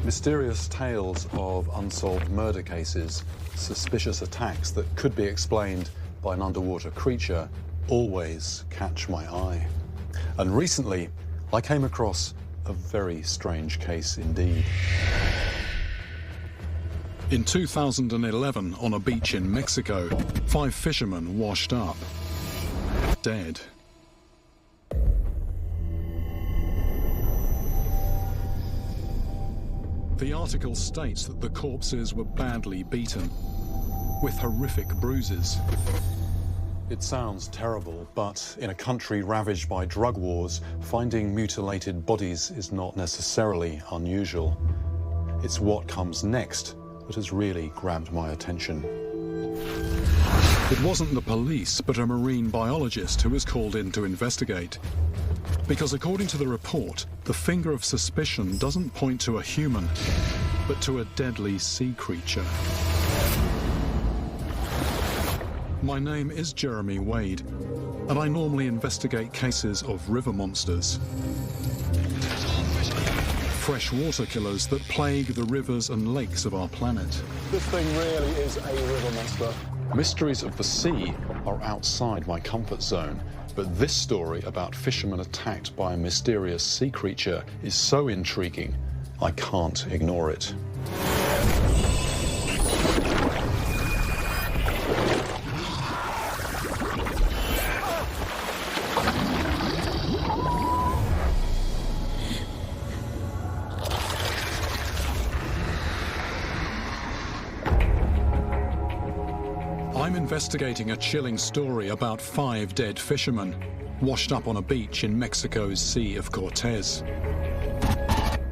Mysterious tales of unsolved murder cases, suspicious attacks that could be explained by an underwater creature always catch my eye. And recently, I came across a very strange case indeed. In 2011, on a beach in Mexico, 5 fishermen washed up, dead. The article states that the corpses were badly beaten, with horrific bruises. It sounds terrible, but in a country ravaged by drug wars, finding mutilated bodies is not necessarily unusual. It's what comes next that has really grabbed my attention. It wasn't the police, but a marine biologist who was called in to investigate. Because according to the report, the finger of suspicion doesn't point to a human, but to a deadly sea creature. My name is Jeremy Wade, and I normally investigate cases of river monsters. Freshwater killers that plague the rivers and lakes of our planet. This thing really is a river monster. Mysteries of the sea are outside my comfort zone, but this story about fishermen attacked by a mysterious sea creature is so intriguing, I can't ignore it. I'm investigating a chilling story about 5 dead fishermen washed up on a beach in Mexico's Sea of Cortez.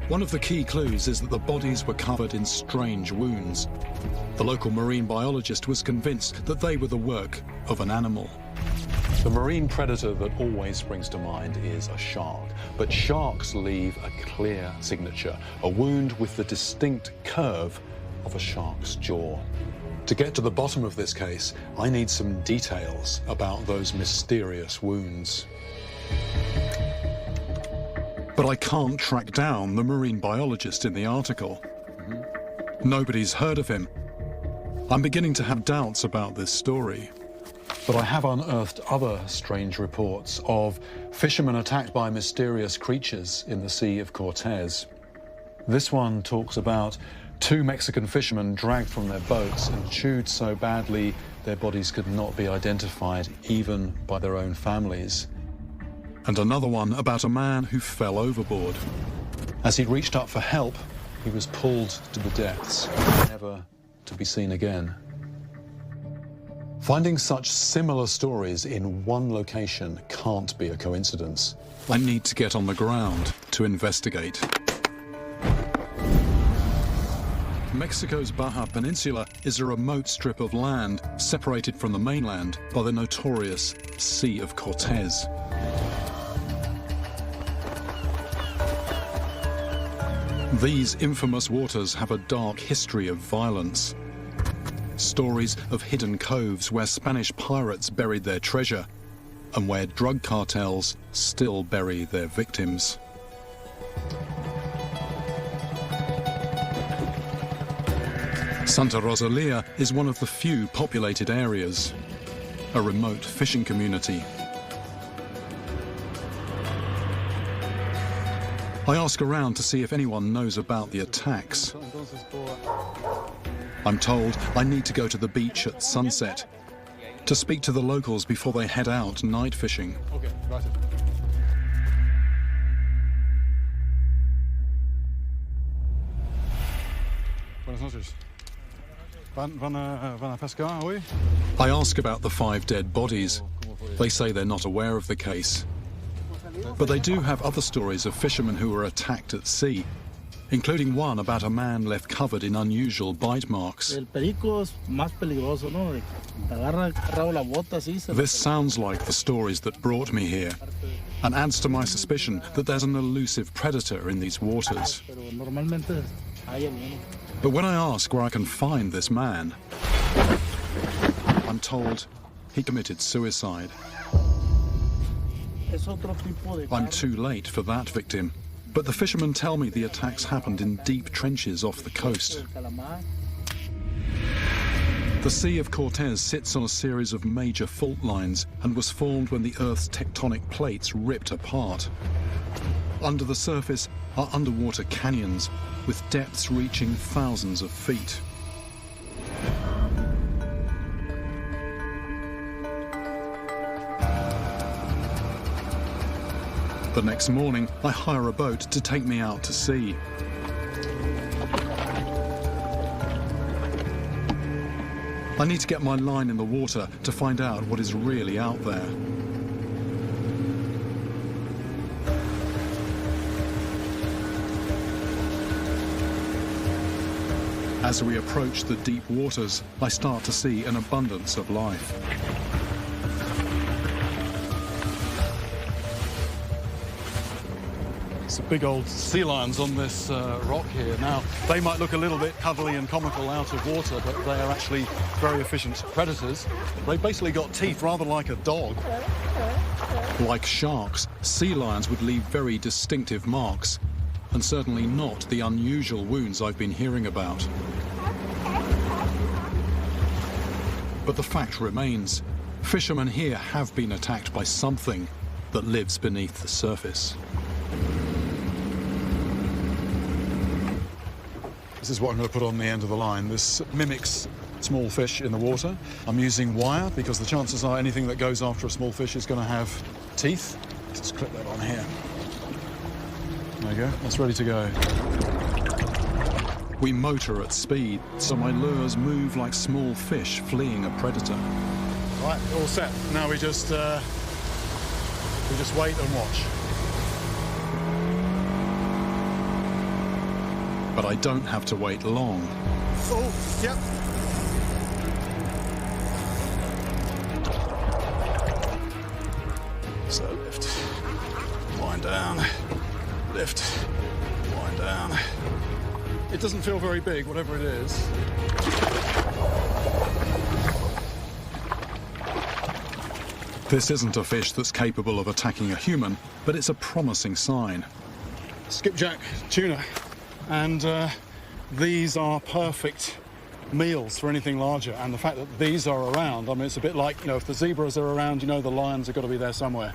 One of the key clues is that the bodies were covered in strange wounds. The local marine biologist was convinced that they were the work of an animal. The marine predator that always springs to mind is a shark, but sharks leave a clear signature, a wound with the distinct curve of a shark's jaw. To get to the bottom of this case, I need some details about those mysterious wounds. But I can't track down the marine biologist in the article. Nobody's heard of him. I'm beginning to have doubts about this story. But I have unearthed other strange reports of fishermen attacked by mysterious creatures in the Sea of Cortez. This one talks about 2 Mexican fishermen dragged from their boats and chewed so badly their bodies could not be identified even by their own families. And another one about a man who fell overboard. As he reached up for help, he was pulled to the depths, never to be seen again. Finding such similar stories in one location can't be a coincidence. I need to get on the ground to investigate. Mexico's Baja Peninsula is a remote strip of land separated from the mainland by the notorious Sea of Cortez. These infamous waters have a dark history of violence. Stories of hidden coves where Spanish pirates buried their treasure and where drug cartels still bury their victims. Santa Rosalia is one of the few populated areas, a remote fishing community. I ask around to see if anyone knows about the attacks. I'm told I need to go to the beach at sunset to speak to the locals before they head out night fishing. Okay, gracias. Buenas noches. Van a pescar hoy? I ask about the 5 dead bodies. They say they're not aware of the case. But they do have other stories of fishermen who were attacked at sea, including one about a man left covered in unusual bite marks. This sounds like the stories that brought me here, and adds to my suspicion that there's an elusive predator in these waters. But when I ask where I can find this man, I'm told he committed suicide. I'm too late for that victim, But the fishermen tell me the attacks happened in deep trenches off the coast. The Sea of Cortez sits on a series of major fault lines and was formed when the Earth's tectonic plates ripped apart. Under the surface are underwater canyons with depths reaching thousands of feet. The next morning, I hire a boat to take me out to sea. I need to get my line in the water to find out what is really out there. As we approach the deep waters, I start to see an abundance of life. Some big old sea lions on this rock here. Now, they might look a little bit cuddly and comical out of water, but they are actually very efficient predators. They've basically got teeth rather like a dog. Like sharks, sea lions would leave very distinctive marks, and certainly not the unusual wounds I've been hearing about. But the fact remains, fishermen here have been attacked by something that lives beneath the surface. This is what I'm going to put on the end of the line. This mimics small fish in the water. I'm using wire because the chances are anything that goes after a small fish is going to have teeth. Let's just clip that on here. There you go, that's ready to go. We motor at speed, so my lures move like small fish fleeing a predator. Right, all set. Now we just wait and watch. But I don't have to wait long. Oh, yep. So lift, wind down, lift, wind down. It doesn't feel very big, whatever it is. This isn't a fish that's capable of attacking a human, but it's a promising sign. Skipjack tuna. And these are perfect meals for anything larger. And the fact that these are around, I mean, it's a bit like, you know, if the zebras are around, you know the lions have got to be there somewhere.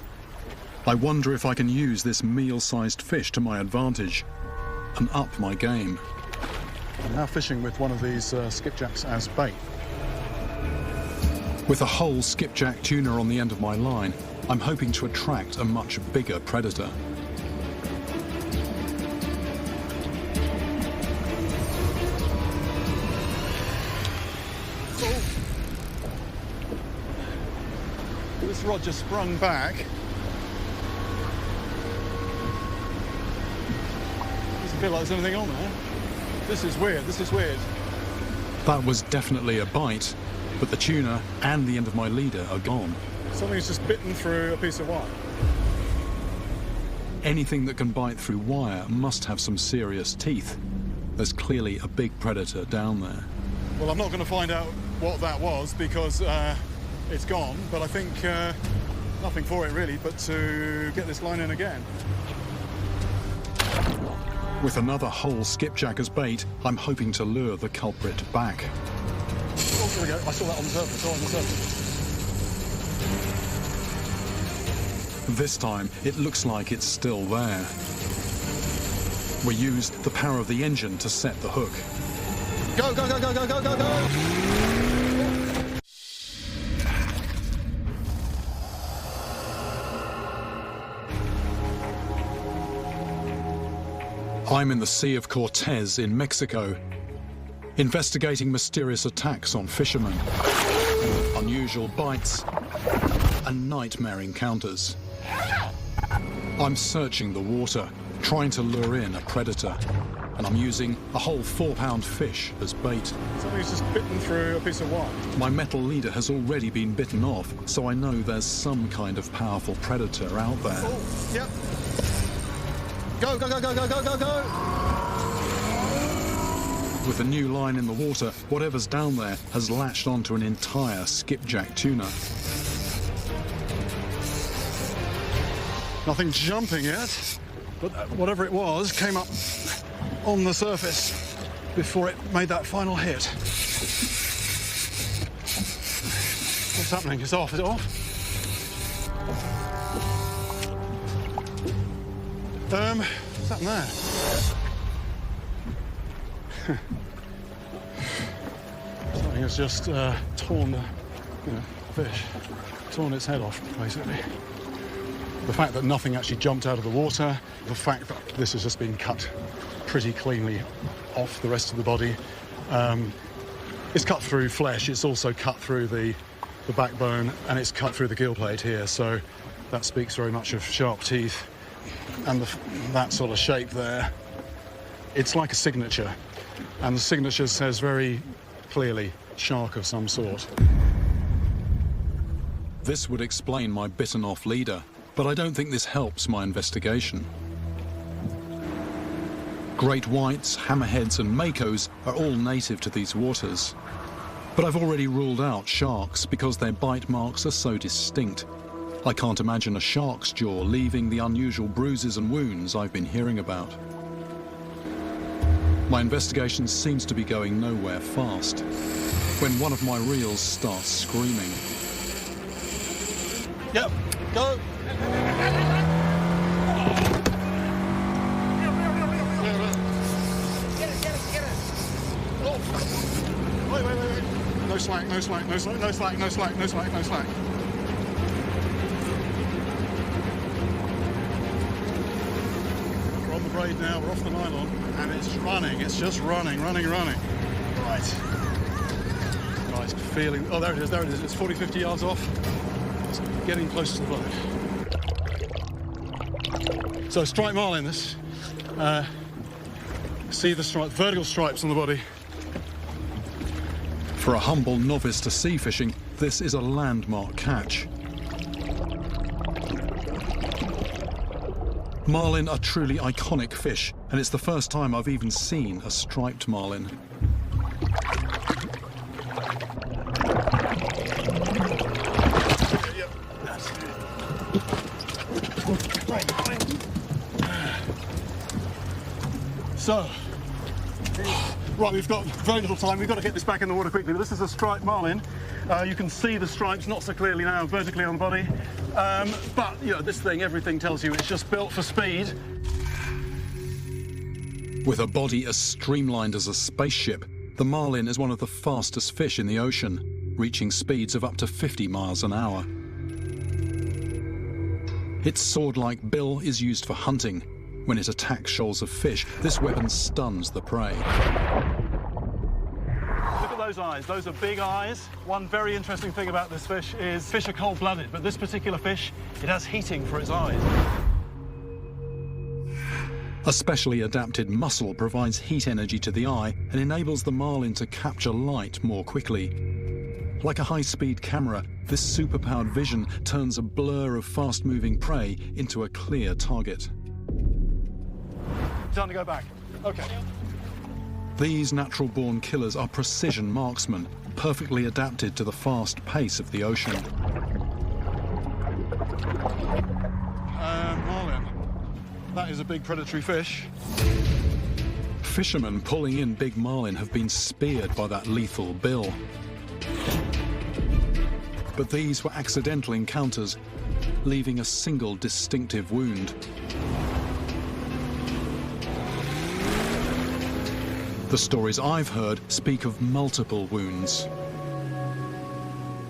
I wonder if I can use this meal-sized fish to my advantage and up my game. I'm now fishing with one of these skipjacks as bait. With a whole skipjack tuna on the end of my line, I'm hoping to attract a much bigger predator. This rod just sprung back. Doesn't feel like there's anything on there. This is weird, this is weird. That was definitely a bite, but the tuna and the end of my leader are gone. Something's just bitten through a piece of wire. Anything that can bite through wire must have some serious teeth. There's clearly a big predator down there. Well, I'm not going to find out what that was because it's gone, but I think nothing for it really but to get this line in again. With another whole skipjack as bait, I'm hoping to lure the culprit back. Oh, there we go. I saw that on the surface, on the surface. This time, it looks like it's still there. We used the power of the engine to set the hook. Go, go, go, go, go, go, go, go! I'm in the Sea of Cortez in Mexico, investigating mysterious attacks on fishermen, unusual bites, and nightmare encounters. I'm searching the water, trying to lure in a predator, and I'm using a whole 4-pound fish as bait. Something's just bitten through a piece of wire. My metal leader has already been bitten off, so I know there's some kind of powerful predator out there. Oh, yep. Go, go, go, go, go, go, go, go! With a new line in the water, whatever's down there has latched onto an entire skipjack tuna. Nothing jumping yet. but whatever it was came up on the surface before it made that final hit. What's happening? It's off. Is it off? What's happened there? Something has just torn the fish, torn its head off, basically. The fact that nothing actually jumped out of the water, the fact that this has just been cut pretty cleanly off the rest of the body. It's cut through flesh, it's also cut through the backbone, and it's cut through the gill plate here, so that speaks very much of sharp teeth. And that sort of shape there, it's like a signature, and the signature says very clearly, shark of some sort. This would explain my bitten-off leader, but I don't think this helps my investigation. Great whites, hammerheads and makos are all native to these waters. But I've already ruled out sharks because their bite marks are so distinct. I can't imagine a shark's jaw leaving the unusual bruises and wounds I've been hearing about. My investigation seems to be going nowhere fast when one of my reels starts screaming. Yep, go! Wait. No slack. We're on the braid now, we're off the nylon, and it's running, it's just running. Right, feeling, oh, there it is, it's 40, 50 yards off. It's getting close to the boat. So striped marlin, this. See the vertical stripes on the body. For a humble novice to sea fishing, this is a landmark catch. Marlin are truly iconic fish, and it's the first time I've even seen a striped marlin. So, right, we've got very little time. We've got to get this back in the water quickly. But this is a striped marlin. You can see the stripes not so clearly now, vertically on the body. But, this thing, everything tells you it's just built for speed. With a body as streamlined as a spaceship, the marlin is one of the fastest fish in the ocean, reaching speeds of up to 50 miles an hour. Its sword-like bill is used for hunting. When it attacks shoals of fish, this weapon stuns the prey. Look at those eyes. Those are big eyes. One very interesting thing about this fish is fish are cold-blooded, but this particular fish, it has heating for its eyes. A specially adapted muscle provides heat energy to the eye and enables the marlin to capture light more quickly. Like a high-speed camera, this superpowered vision turns a blur of fast-moving prey into a clear target. Time to go back. Okay. These natural-born killers are precision marksmen, perfectly adapted to the fast pace of the ocean. Marlin. That is a big predatory fish. Fishermen pulling in big marlin have been speared by that lethal bill. But these were accidental encounters, leaving a single distinctive wound. The stories I've heard speak of multiple wounds.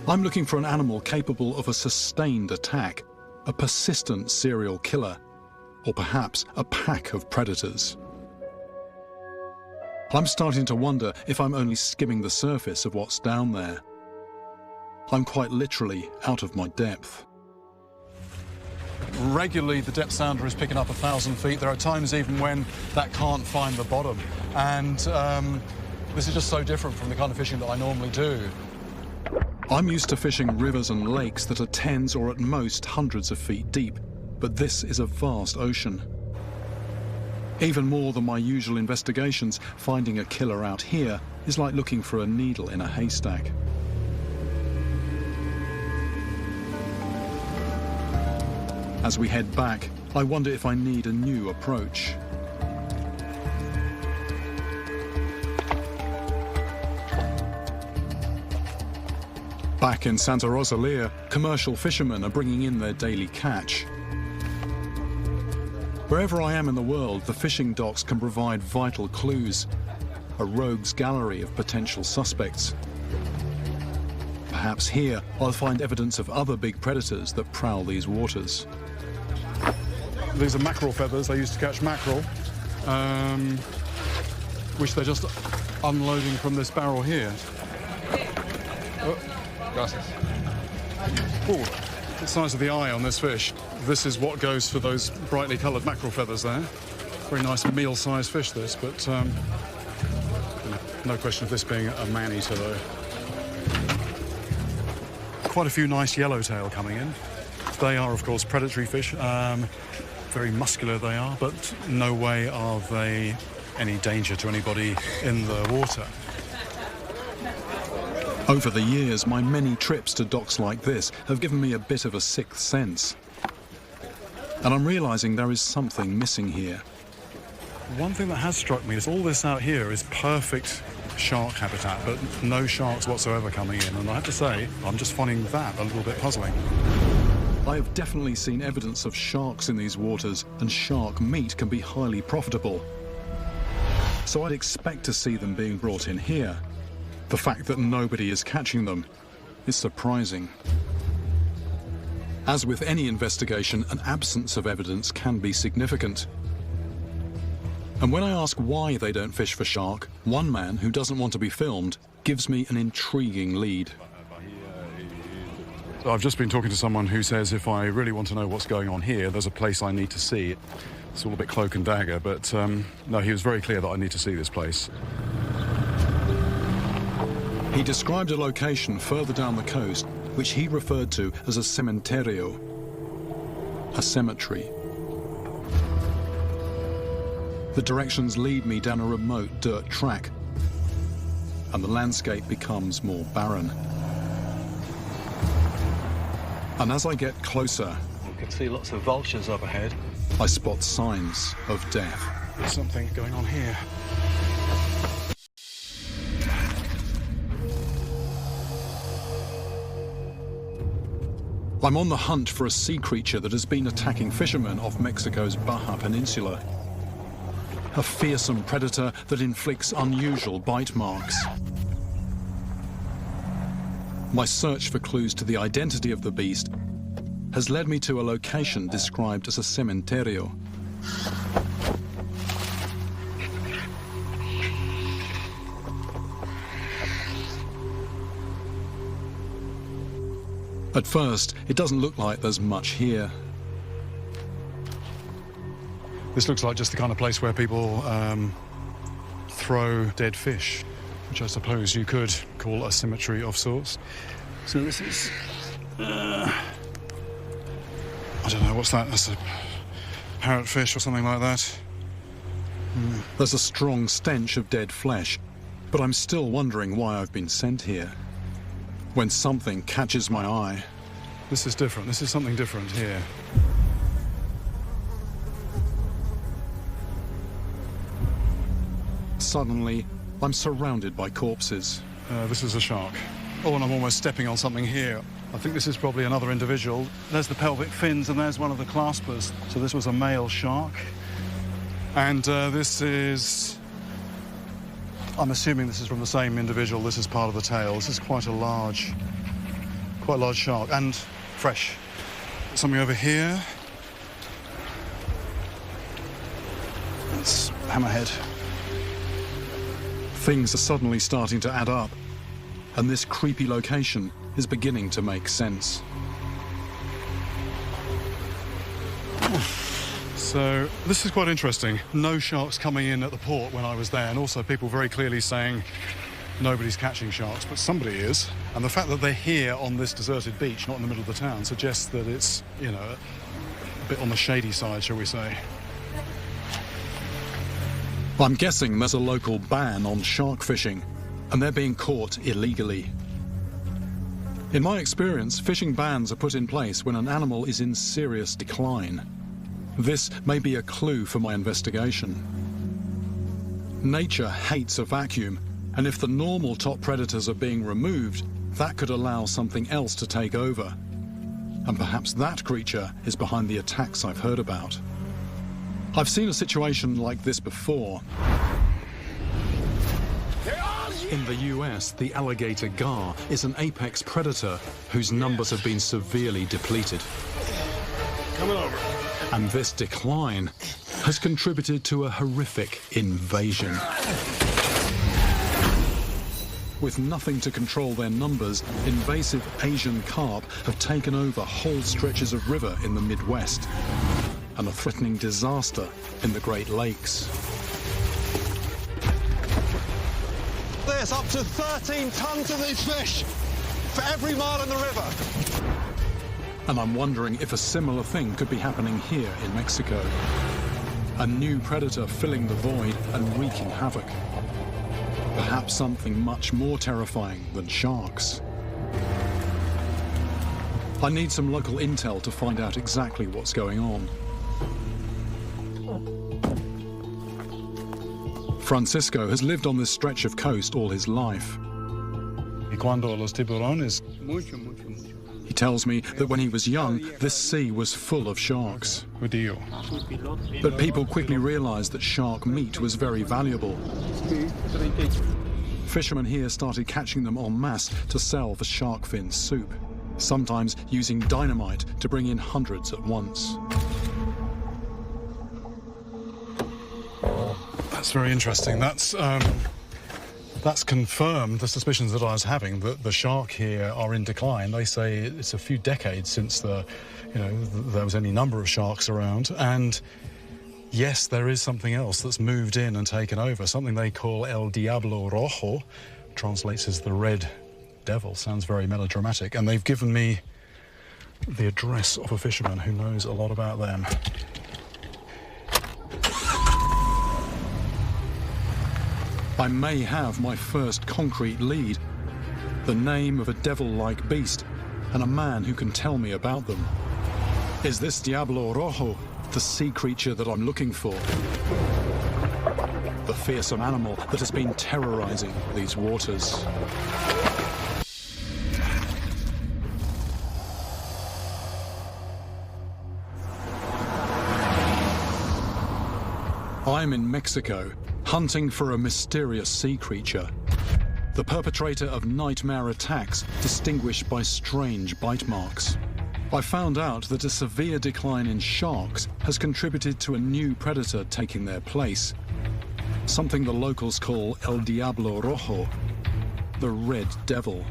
I'm looking for an animal capable of a sustained attack, a persistent serial killer, or perhaps a pack of predators. I'm starting to wonder if I'm only skimming the surface of what's down there. I'm quite literally out of my depth. Regularly, the depth sounder is picking up 1,000 feet. There are times even when that can't find the bottom. And this is just so different from the kind of fishing that I normally do. I'm used to fishing rivers and lakes that are tens or at most hundreds of feet deep, but this is a vast ocean. Even more than my usual investigations, finding a killer out here is like looking for a needle in a haystack. As we head back, I wonder if I need a new approach. Back in Santa Rosalia, commercial fishermen are bringing in their daily catch. Wherever I am in the world, the fishing docks can provide vital clues, a rogues gallery of potential suspects. Perhaps here I'll find evidence of other big predators that prowl these waters. These are mackerel feathers. They used to catch mackerel, which they're just unloading from this barrel here. Oh. Gracias. Ooh, the size of the eye on this fish. This is what goes for those brightly coloured mackerel feathers there. Very nice meal-sized fish, this, but no question of this being a man-eater, though. Quite a few nice yellowtail coming in. They are, of course, predatory fish. Very muscular they are, but no way are they any danger to anybody in the water. Over the years, my many trips to docks like this have given me a bit of a sixth sense. And I'm realising there is something missing here. One thing that has struck me is all this out here is perfect shark habitat, but no sharks whatsoever coming in. And I have to say, I'm just finding that a little bit puzzling. I have definitely seen evidence of sharks in these waters, and shark meat can be highly profitable. So I'd expect to see them being brought in here. The fact that nobody is catching them is surprising. As with any investigation, an absence of evidence can be significant. And when I ask why they don't fish for shark, one man who doesn't want to be filmed gives me an intriguing lead. So I've just been talking to someone who says if I really want to know what's going on here, there's a place I need to see. It's all a bit cloak and dagger, but no, he was very clear that I need to see this place. He described a location further down the coast, which he referred to as a cementerio, a cemetery. The directions lead me down a remote dirt track, and the landscape becomes more barren. And as I get closer, You can see lots of vultures up ahead. I spot signs of death. There's something going on here. I'm on the hunt for a sea creature that has been attacking fishermen off Mexico's Baja Peninsula. A fearsome predator that inflicts unusual bite marks. My search for clues to the identity of the beast has led me to a location described as a cementerio. At first, it doesn't look like there's much here. This looks like just the kind of place where people throw dead fish, which I suppose you could call a cemetery of sorts. So this is... I don't know, what's that? That's a parrotfish or something like that. There's a strong stench of dead flesh, but I'm still wondering why I've been sent here. When something catches my eye. This is different. This is something different here. Suddenly, I'm surrounded by corpses. This is a shark. Oh, and I'm almost stepping on something here. I think this is probably another individual. There's the pelvic fins and there's one of the claspers. So this was a male shark. And this is... I'm assuming this is from the same individual. This is part of the tail. This is quite a large shark, and fresh. Something over here. It's hammerhead. Things are suddenly starting to add up, and this creepy location is beginning to make sense. So this is quite interesting. No sharks coming in at the port when I was there, and also people very clearly saying nobody's catching sharks, but somebody is. And the fact that they're here on this deserted beach, not in the middle of the town, suggests that it's, you know, a bit on the shady side, shall we say. I'm guessing there's a local ban on shark fishing, and they're being caught illegally. In my experience, fishing bans are put in place when an animal is in serious decline. This may be a clue for my investigation. Nature hates a vacuum, and if the normal top predators are being removed, that could allow something else to take over. And perhaps that creature is behind the attacks I've heard about. I've seen a situation like this before. In the US, the alligator gar is an apex predator whose numbers have been severely depleted. Coming over. And this decline has contributed to a horrific invasion. With nothing to control their numbers, invasive Asian carp have taken over whole stretches of river in the Midwest, and a threatening disaster in the Great Lakes. There's up to 13 tons of these fish for every mile in the river. And I'm wondering if a similar thing could be happening here in Mexico. A new predator filling the void and wreaking havoc. Perhaps something much more terrifying than sharks. I need some local intel to find out exactly what's going on. Francisco has lived on this stretch of coast all his life. He tells me that when he was young, this sea was full of sharks. But people quickly realized that shark meat was very valuable. Fishermen here started catching them en masse to sell for shark fin soup, sometimes using dynamite to bring in hundreds at once. That's very interesting. That's confirmed the suspicions that I was having, that the shark here are in decline. They say it's a few decades since there was any number of sharks around. And yes, there is something else that's moved in and taken over, something they call El Diablo Rojo, translates as the Red Devil. Sounds very melodramatic. And they've given me the address of a fisherman who knows a lot about them. I may have my first concrete lead, the name of a devil-like beast, and a man who can tell me about them. Is this Diablo Rojo the sea creature that I'm looking for? The fearsome animal that has been terrorizing these waters. I'm in Mexico, hunting for a mysterious sea creature, the perpetrator of nightmare attacks distinguished by strange bite marks. I found out that a severe decline in sharks has contributed to a new predator taking their place, something the locals call El Diablo Rojo, the Red Devil.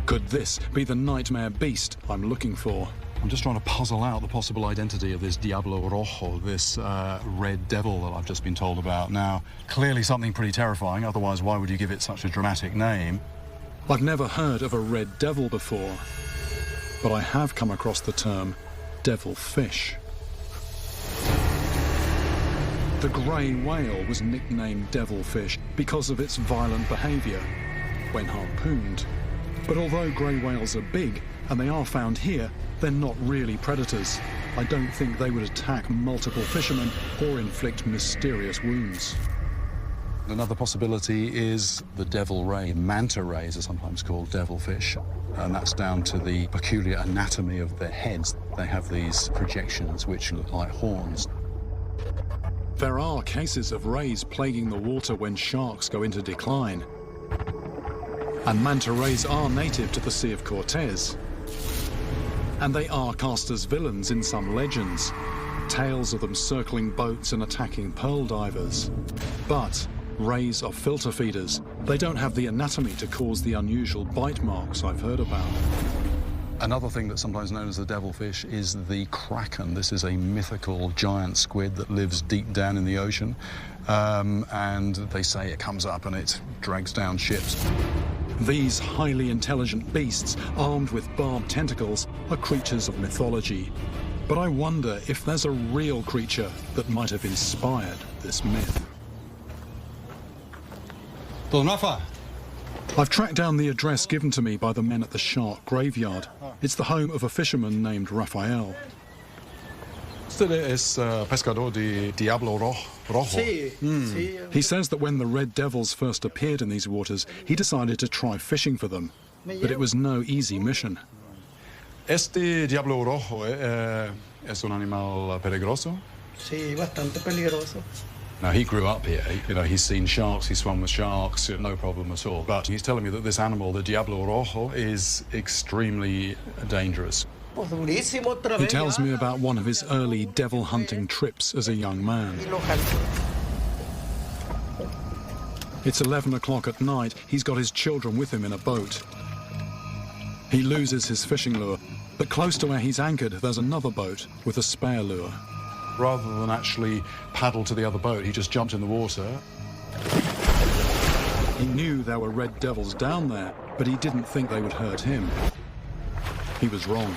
Could this be the nightmare beast I'm looking for? I'm just trying to puzzle out the possible identity of this Diablo Rojo, this Red Devil that I've just been told about. Now, clearly something pretty terrifying, otherwise why would you give it such a dramatic name? I've never heard of a red devil before, but I have come across the term devil fish. The grey whale was nicknamed devilfish because of its violent behaviour when harpooned. But although grey whales are big, and they are found here, they're not really predators. I don't think they would attack multiple fishermen or inflict mysterious wounds. Another possibility is the devil ray. Manta rays are sometimes called devilfish, and that's down to the peculiar anatomy of their heads. They have these projections which look like horns. There are cases of rays plaguing the water when sharks go into decline. And manta rays are native to the Sea of Cortez. And they are cast as villains in some legends, tales of them circling boats and attacking pearl divers. But rays are filter feeders. They don't have the anatomy to cause the unusual bite marks I've heard about. Another thing that's sometimes known as the devilfish is the kraken. This is a mythical giant squid that lives deep down in the ocean, and they say it comes up and it drags down ships. These highly intelligent beasts, armed with barbed tentacles, are creatures of mythology. But I wonder if there's a real creature that might have inspired this myth. Don Rafa. I've tracked down the address given to me by the men at the shark graveyard. It's the home of a fisherman named Rafael. Usted es pescador de Diablo Rojo. Sí, sí. He says that when the red devils first appeared in these waters, he decided to try fishing for them. But it was no easy mission. Este Diablo Rojo es un animal peligroso. Sí, bastante peligroso. Now, he grew up here. You know, he's seen sharks, he swam with sharks, no problem at all. But he's telling me that this animal, the Diablo Rojo, is extremely dangerous. He tells me about one of his early devil hunting trips as a young man. It's 11 o'clock at night. He's got his children with him in a boat. He loses his fishing lure, but close to where he's anchored, there's another boat with a spare lure. Rather than actually paddle to the other boat, he just jumped in the water. He knew there were red devils down there, but he didn't think they would hurt him. He was wrong.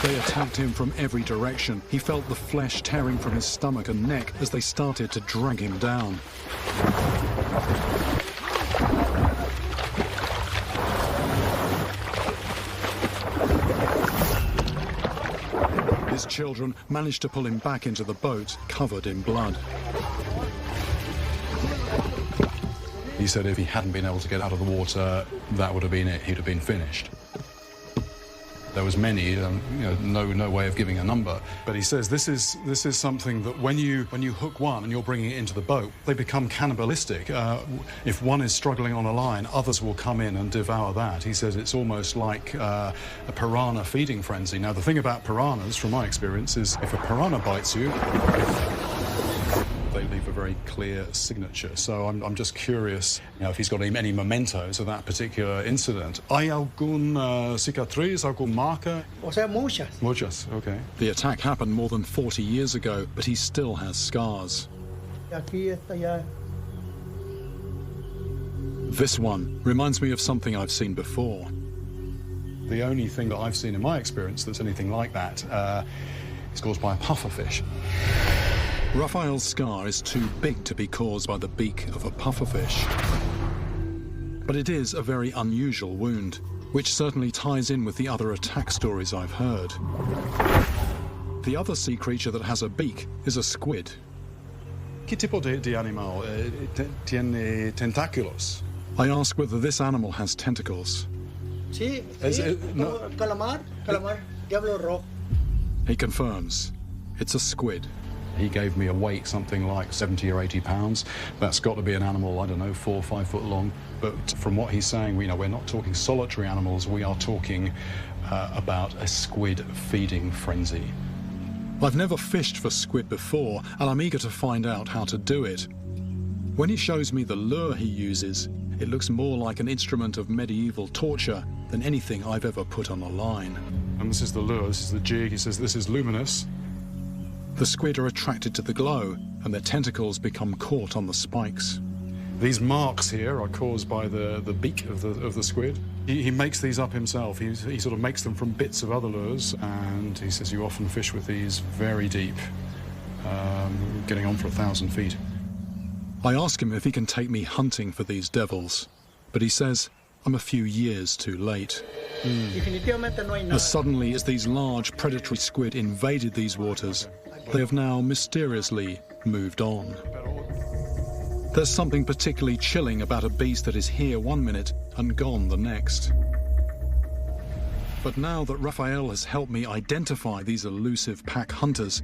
They attacked him from every direction. He felt the flesh tearing from his stomach and neck as they started to drag him down. His children managed to pull him back into the boat, covered in blood. He said if he hadn't been able to get out of the water, that would have been it. He'd have been finished. There was many, no way of giving a number. But he says this is something that when you hook one and you're bringing it into the boat, they become cannibalistic. If one is struggling on a line, others will come in and devour that. He says it's almost like a piranha feeding frenzy. Now, the thing about piranhas, from my experience, is if a piranha bites you, they leave a very clear signature. So I'm just curious, if he's got any mementos of that particular incident. ¿Hay algún cicatriz, algún marca? O sea, muchas. Muchas, okay. The attack happened more than 40 years ago, but he still has scars. Aquí está ya. This one reminds me of something I've seen before. The only thing that I've seen in my experience that's anything like that is caused by a pufferfish. Raphael's scar is too big to be caused by the beak of a pufferfish. But it is a very unusual wound, which certainly ties in with the other attack stories I've heard. The other sea creature that has a beak is a squid. ¿Qué tipo de animal tiene tentáculos? I ask whether this animal has tentacles. Sí, No. calamar, Diablo Rojo. He confirms. It's a squid. He gave me a weight, something like 70 or 80 pounds. That's got to be an animal, I don't know, 4 or 5 foot long. But from what he's saying, we're not talking solitary animals. We are talking about a squid feeding frenzy. I've never fished for squid before, and I'm eager to find out how to do it. When he shows me the lure he uses, it looks more like an instrument of medieval torture than anything I've ever put on a line. And this is the lure, this is the jig. He says this is luminous. The squid are attracted to the glow, and their tentacles become caught on the spikes. These marks here are caused by the beak of the squid. He makes these up himself. He sort of makes them from bits of other lures, and he says you often fish with these very deep, getting on for 1,000 feet. I ask him if he can take me hunting for these devils, but he says I'm a few years too late. Definitivamente no hay nada. As suddenly as these large predatory squid invaded these waters, they have now mysteriously moved on. There's something particularly chilling about a beast that is here one minute and gone the next. But now that Raphael has helped me identify these elusive pack hunters,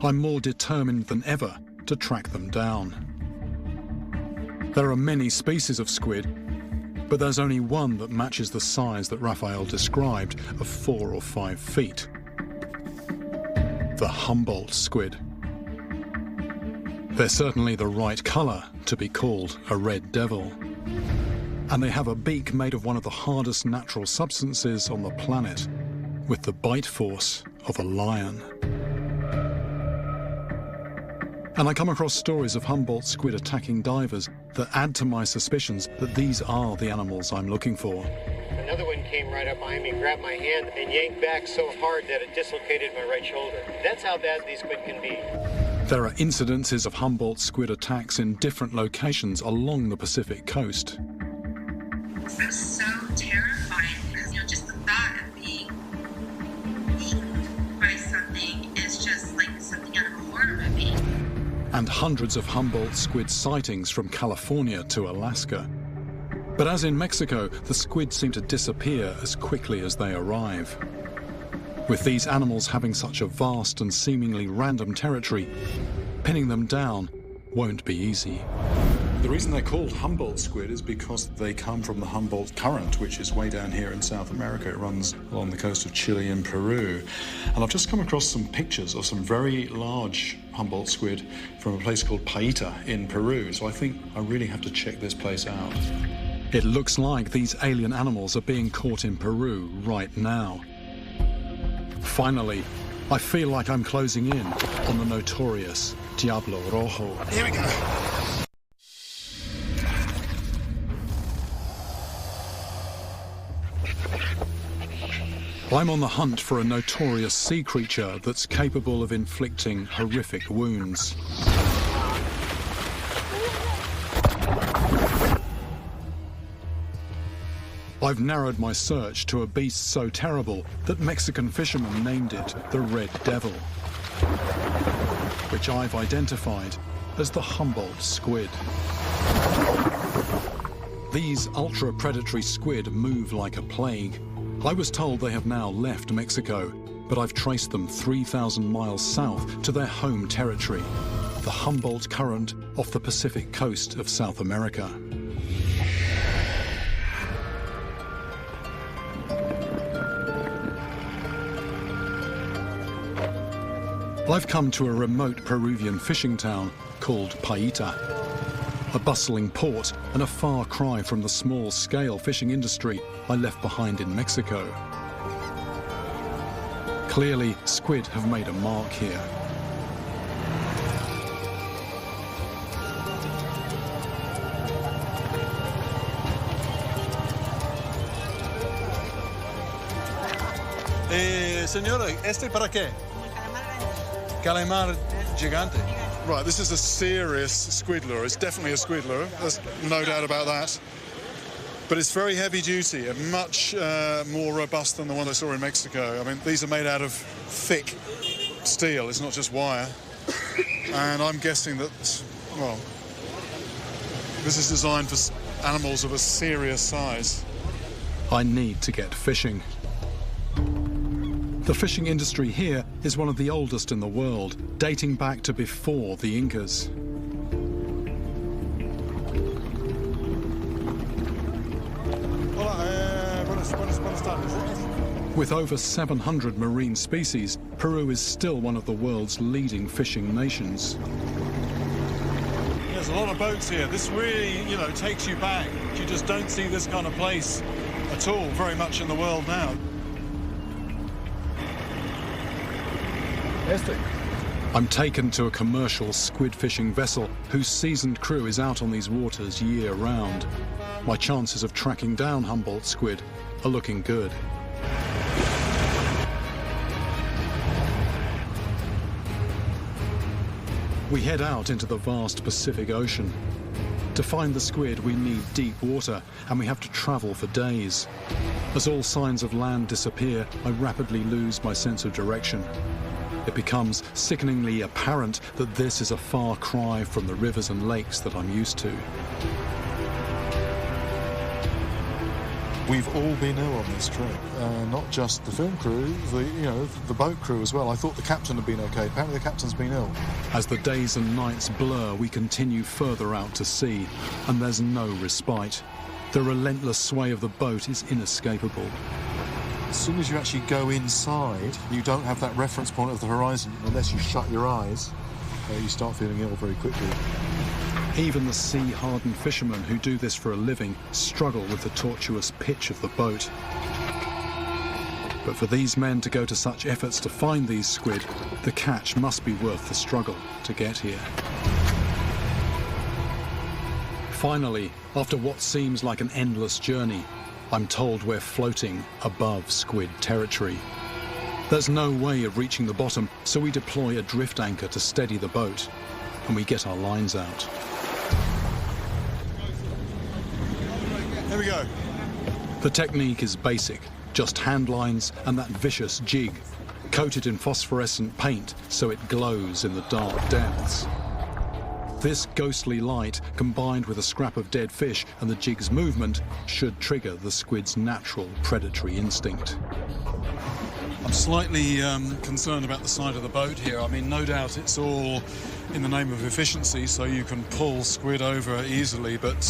I'm more determined than ever to track them down. There are many species of squid, but there's only one that matches the size that Raphael described of 4 or 5 feet. The Humboldt squid. They're certainly the right colour to be called a red devil. And they have a beak made of one of the hardest natural substances on the planet, with the bite force of a lion. And I come across stories of Humboldt squid attacking divers that add to my suspicions that these are the animals I'm looking for. Another one came right up behind me, grabbed my hand, and yanked back so hard that it dislocated my right shoulder. That's how bad these squid can be. There are incidences of Humboldt squid attacks in different locations along the Pacific coast. It was so terrifying because, just the thought of being and hundreds of Humboldt squid sightings from California to Alaska. But as in Mexico, the squid seem to disappear as quickly as they arrive. With these animals having such a vast and seemingly random territory, pinning them down won't be easy. The reason they're called Humboldt squid is because they come from the Humboldt Current, which is way down here in South America. It runs along the coast of Chile and Peru. And I've just come across some pictures of some very large Humboldt squid from a place called Paita in Peru. So I think I really have to check this place out. It looks like these alien animals are being caught in Peru right now. Finally, I feel like I'm closing in on the notorious Diablo Rojo. Here we go. I'm on the hunt for a notorious sea creature that's capable of inflicting horrific wounds. I've narrowed my search to a beast so terrible that Mexican fishermen named it the Red Devil, which I've identified as the Humboldt squid. These ultra-predatory squid move like a plague. I was told they have now left Mexico, but I've traced them 3,000 miles south to their home territory, the Humboldt Current off the Pacific coast of South America. I've come to a remote Peruvian fishing town called Paita, a bustling port and a far cry from the small-scale fishing industry I left behind in Mexico. Clearly, squid have made a mark here. Señora, ¿este para qué? Calamar gigante. Right, this is a serious squid lure. It's definitely a squid lure. There's no doubt about that. But it's very heavy duty and much more robust than the one I saw in Mexico. I mean, these are made out of thick steel. It's not just wire. And I'm guessing that, well, this is designed for animals of a serious size. I need to get fishing. The fishing industry here is one of the oldest in the world, dating back to before the Incas. With over 700 marine species, Peru is still one of the world's leading fishing nations. There's a lot of boats here. This really, you know, takes you back. You just don't see this kind of place at all very much in the world now. I'm taken to a commercial squid fishing vessel whose seasoned crew is out on these waters year-round. My chances of tracking down Humboldt squid are looking good. We head out into the vast Pacific Ocean. To find the squid, we need deep water, and we have to travel for days. As all signs of land disappear, I rapidly lose my sense of direction. It becomes sickeningly apparent that this is a far cry from the rivers and lakes that I'm used to. We've all been ill on this trip, not just the film crew, the boat crew as well. I thought the captain had been okay. Apparently the captain's been ill. As the days and nights blur, we continue further out to sea, and there's no respite. The relentless sway of the boat is inescapable. As soon as you actually go inside, you don't have that reference point of the horizon unless you shut your eyes. You start feeling ill very quickly. Even the sea-hardened fishermen who do this for a living struggle with the tortuous pitch of the boat. But for these men to go to such efforts to find these squid, the catch must be worth the struggle to get here. Finally, after what seems like an endless journey, I'm told we're floating above squid territory. There's no way of reaching the bottom, so we deploy a drift anchor to steady the boat, and we get our lines out. Here we go. The technique is basic, just hand lines and that vicious jig, coated in phosphorescent paint so it glows in the dark depths. This ghostly light, combined with a scrap of dead fish and the jig's movement, should trigger the squid's natural predatory instinct. I'm slightly concerned about the side of the boat here. I mean, no doubt it's all in the name of efficiency, so you can pull squid over easily, but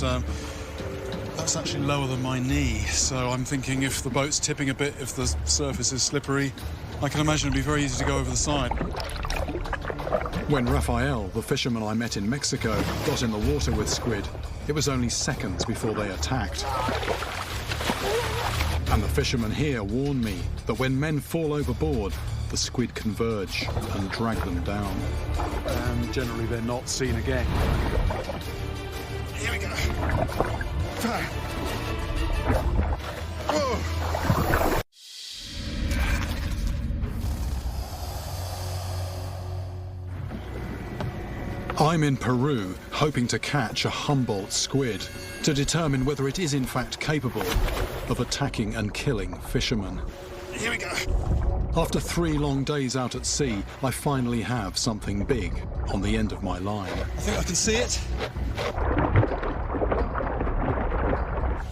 that's actually lower than my knee. So I'm thinking if the boat's tipping a bit, if the surface is slippery, I can imagine it'd be very easy to go over the side. When Rafael, the fisherman I met in Mexico, got in the water with squid, it was only seconds before they attacked. And the fisherman here warned me that when men fall overboard, the squid converge and drag them down. And generally they're not seen again. Here we go. Whoa. I'm in Peru, hoping to catch a Humboldt squid to determine whether it is in fact capable of attacking and killing fishermen. Here we go. After 3 long days out at sea, I finally have something big on the end of my line. I think I can see it.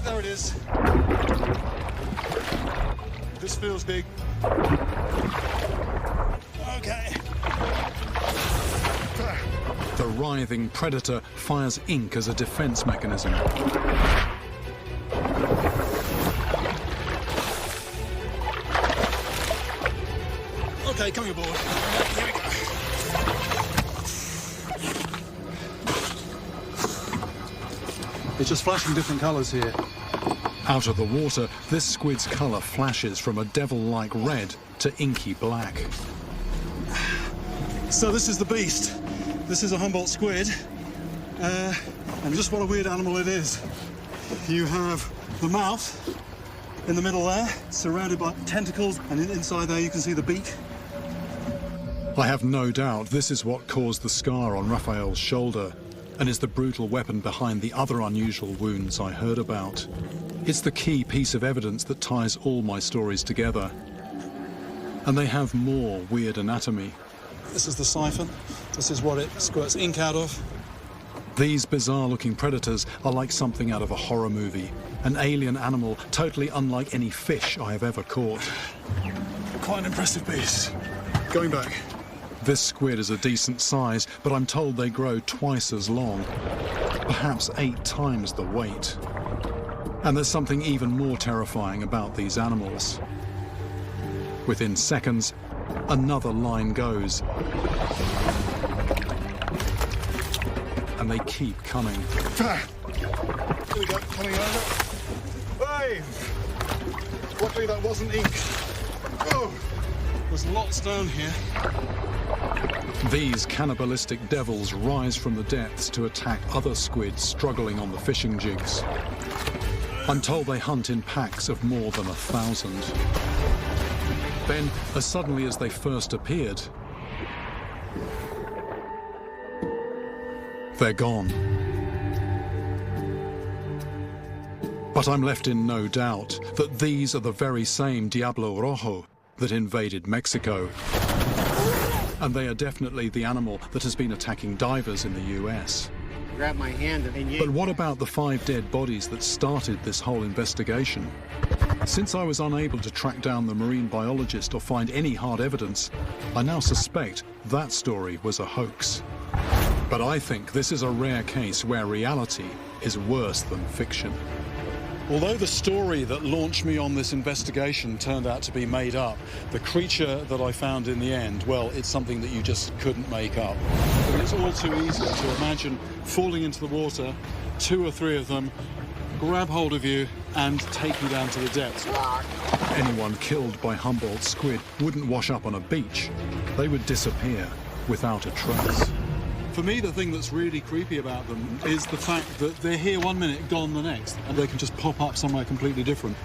There it is. This feels big. Okay. The writhing predator fires ink as a defense mechanism. Okay, coming aboard. Here we go. It's just flashing different colours here. Out of the water, this squid's colour flashes from a devil-like red to inky black. So this is the beast. This is a Humboldt squid. And just what a weird animal it is. You have the mouth in the middle there, surrounded by tentacles, and inside there you can see the beak. I have no doubt this is what caused the scar on Rafael's shoulder and is the brutal weapon behind the other unusual wounds I heard about. It's the key piece of evidence that ties all my stories together. And they have more weird anatomy. This is the siphon. This is what it squirts ink out of. These bizarre-looking predators are like something out of a horror movie, an alien animal totally unlike any fish I have ever caught. Quite an impressive beast. Going back. This squid is a decent size, but I'm told they grow twice as long, perhaps 8 times the weight. And there's something even more terrifying about these animals. Within seconds, another line goes. And they keep coming. Here we go, coming over. Hey! Luckily that wasn't ink. Oh! There's lots down here. These cannibalistic devils rise from the depths to attack other squid struggling on the fishing jigs. I'm told they hunt in packs of more than 1,000. Then, as suddenly as they first appeared, they're gone. But I'm left in no doubt that these are the very same Diablo Rojo that invaded Mexico. And they are definitely the animal that has been attacking divers in the US. Grab my hand and But what about the 5 dead bodies that started this whole investigation? Since I was unable to track down the marine biologist or find any hard evidence, I now suspect that story was a hoax. But I think this is a rare case where reality is worse than fiction. Although the story that launched me on this investigation turned out to be made up, the creature that I found in the end, well, it's something that you just couldn't make up. And it's all too easy to imagine falling into the water, 2 or 3 of them, grab hold of you and take you down to the depths. Anyone killed by Humboldt squid wouldn't wash up on a beach. They would disappear without a trace. For me, the thing that's really creepy about them is the fact that they're here one minute, gone the next, and they can just pop up somewhere completely different.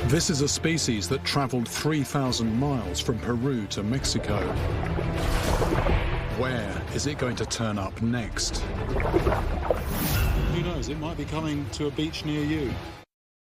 This is a species that traveled 3,000 miles from Peru to Mexico. Where is it going to turn up next? Who knows, it might be coming to a beach near you.